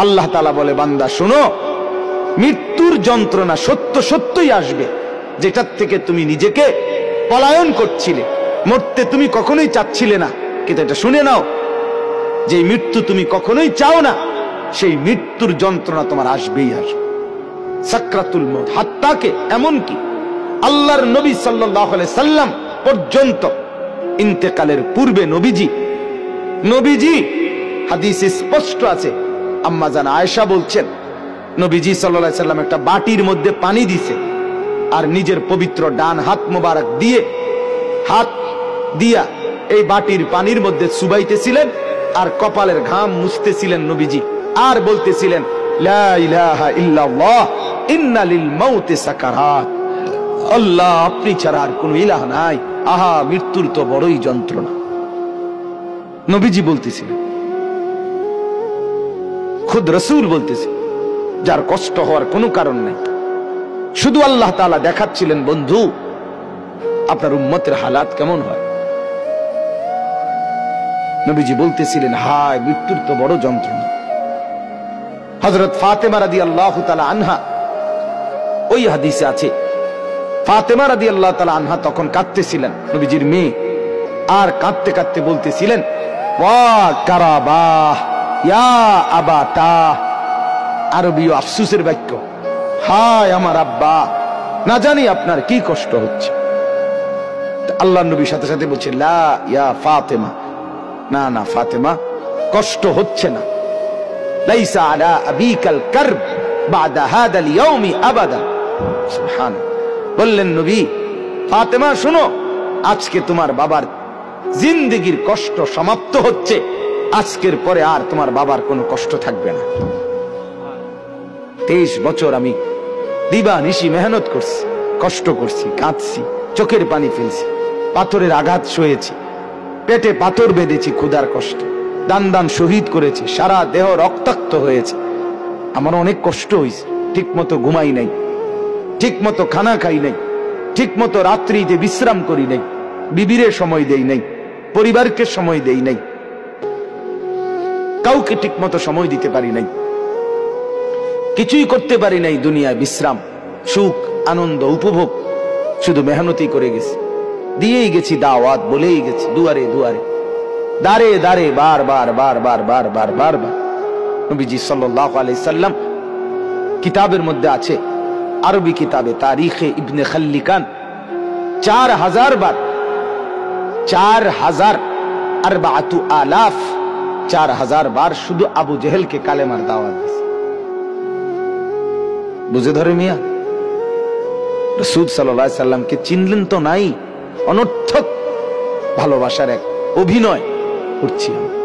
আল্লাহ তাআলা বলে, বান্দা শোনো, মৃত্যুর যন্ত্রণা সত্য সত্যই আসবে, যেটার থেকে তুমি নিজেকে পলায়ন করছিলে, মরতে তুমি কখনোই চাচ্ছিলে না, কিন্তু এটা শুনে নাও, যে মৃত্যু তুমি কখনোই চাও না, সেই মৃত্যুর যন্ত্রণা তোমার আসবেই আসবে। সাকরাতুল মউত, হাত্তাকে এমনকি আল্লাহর নবী সাল্লাল্লাহু আলাইহি সাল্লাম পর্যন্ত ইন্তেকালের পূর্বে নবীজি হাদিসে স্পষ্ট আছে, আম্মা জান আয়েশা বলছেন, নবীজি সাল্লাল্লাহু আলাইহি সাল্লাম একটা বাটির মধ্যে পানি দিছে, আর নিজের পবিত্র ডান হাত মোবারক দিয়ে হাত দিয়া এই বাটির পানির মধ্যে চুবাইতেছিলেন, আর কপালের ঘাম মুছতেছিলেন নবীজি, আর বলতেছিলেন, লা ইলাহা ইল্লাল্লাহ ইন্না লিল মাউতি সাকারাত, আল্লাহ আপনি ছাড়া আর কোনো ইলাহ নাই, আহা মৃত্যুর তো বড়ই যন্ত্রণা। নবীজি বলতেছিলেন, খুদ রাসূল বলতেছে, যার কষ্ট হওয়ার কোনো কারণ নাই, শুধু আল্লাহ তাআলা দেখাচ্ছিলেন, বন্ধু আপনার উম্মতের হালাত কেমন হয়। নবীজি বলতেছিলেন, হায় মৃত্যুর তো বড় যন্ত্রণা। হযরত ফাতেমা রাদিয়াল্লাহু তাআলা আনহা, ওই হাদিসে আছে, ফাতেমা রাদিয়াল্লাহু তাআলা আনহা তখন কাঁদতেছিলেন, নবীজির মেয়ে, আর কাঁদতে কাঁদতে বলতেছিলেন, ওয়া কারাবাহ ইয়া আবাতা, আরবীয় আফসোসের বাক্য, হায় আমার আব্বা, না জানি আপনার কি কষ্ট হচ্ছে। আল্লাহর নবীর সাথে সাথে বলছে, লা ইয়া ফাতেমা, না না ফাতেমা, কষ্ট হচ্ছে না, লাইসা আলা আবিকাল কারব বাদা হাদাল ইয়াউমি আবাদা। সুবহানাল্লাহ। বললেন নবী, ফাতেমা শোনো, আজকে তোমার বাবার জিন্দেগীর কষ্ট সমাপ্ত হচ্ছে, আজকের পরে আর তোমার বাবার কোনো কষ্ট থাকবে না। 23 বছর আমি দিবা নিশি মেহনত করছি, কষ্ট করছি, কাঁদছি, চোখের পানি ফেলছি, পাথরের আঘাত সয়েছি, পেটে পাথর বেঁধেছি, ক্ষুধার কষ্ট, দান দান শহীদ করেছি, সারা দেহ রক্তাক্ত হয়েছে, আমার অনেক কষ্ট হয়েছে, ঠিক মতো ঘুমাই নাই, ঠিক মতো খানা খাই নাই, ঠিক মতো রাত্রিতে বিশ্রাম করি নাই, বিবিরে সময় দেই নাই, পরিবারকে সময় দেই নাই, কাউকে ঠিক মতো সময় দিতে পারি নাই, কিছুই করতে পারি নাই দুনিয়ায়, বিশ্রাম, সুখ, আনন্দ, উপভোগ, শুধু মেহনতই করে গেছি, দিয়েই গেছি দাওয়াত, বলেই গেছি দুয়ারে দুয়ারে, দাঁড়ে দাঁড়ে, বার বার বার বার বার বার বার বার। নবীজি সাল্লাল্লাহু আলাইহি সাল্লাম কিতাবের মধ্যে আছে, আরবি কিতাবে তারিখে ইবনে খাল্লিকান, 4000 বার, 4000 বার শুধু আবু জেহেলকে কালেমার দাওয়াত দিয়েছে। বুঝে ধরে মিয়া, রাসূল সাল্লাল্লাহু আলাইহি সাল্লামকে চিনলেন তো নাই, অনর্থক ভালোবাসার এক অভিনয় করছি আমরা।